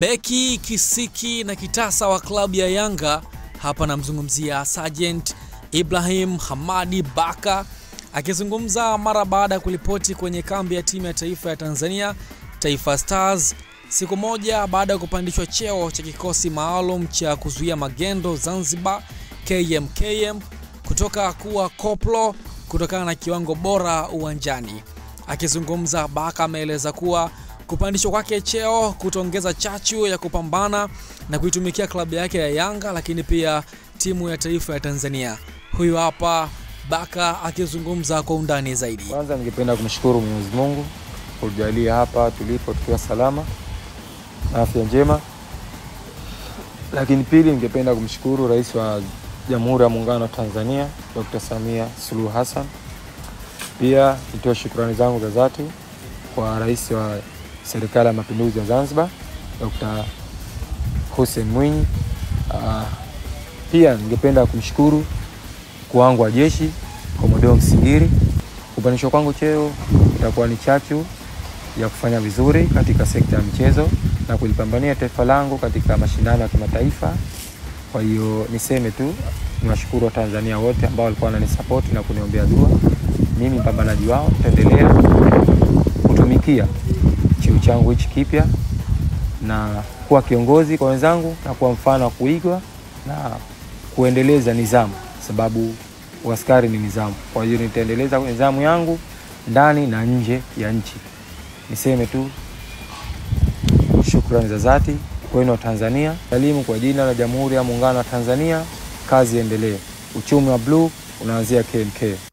Beki, kisiki na kitasa wa klabu ya Yanga, hapa namzungumzia Sergeant Ibrahim Hamadi Baka, akizungumza mara baada ya kulipoti kwenye kambi ya timu ya taifa ya Tanzania, Taifa Stars, siku moja baada ya kupandishwa cheo cha kikosi maalum cha kuzuia magendo Zanzibar KMKM kutoka kuwa koplo kutokana na kiwango bora uwanjani. Akizungumza, Baka ameeleza kuwa kupandishwa kwake cheo kutaongeza chachu ya kupambana na kuitumikia klabu yake ya Yanga, lakini pia timu ya taifa ya Tanzania. Huyu hapa Baka akizungumza kwa undani zaidi. Kwanza ningependa kumshukuru Mwenyezi Mungu kwa kujalia hapa tulipo tukiwa salama na afya njema. Lakini pili, ningependa kumshukuru Rais wa Jamhuri ya Muungano wa Tanzania Dr. Samia Suluhu Hassan. Pia nitoa shukrani zangu za dhati kwa Rais wa Serikali ya Mapinduzi ya Zanzibar Dr. Hussein Mwinyi. Pia ningependa kumshukuru mkuu wangu wa jeshi Komodoro Msingiri. Kupandishwa kwangu cheo itakuwa ni chachu ya kufanya vizuri katika sekta ya michezo na kulipambania taifa langu katika mashindano ya kimataifa. Kwa hiyo niseme tu niwashukuru wa Tanzania wote ambao walikuwa wananisupport na kuniombea dua. Mimi mpambanaji wao, nitaendelea kutumikia cheo changu hichi kipya na kuwa kiongozi kwa wenzangu na kuwa mfano wa kuigwa na kuendeleza nidhamu, sababu askari ni nidhamu. Kwa hiyo nitaendeleza nidhamu yangu ndani na nje ya nchi. Niseme tu shukrani za dhati kwenu wa Tanzania. Salimu kwa jina la Jamhuri ya Muungano wa Tanzania. Kazi endelee. Uchumi wa blue unaanzia KMK.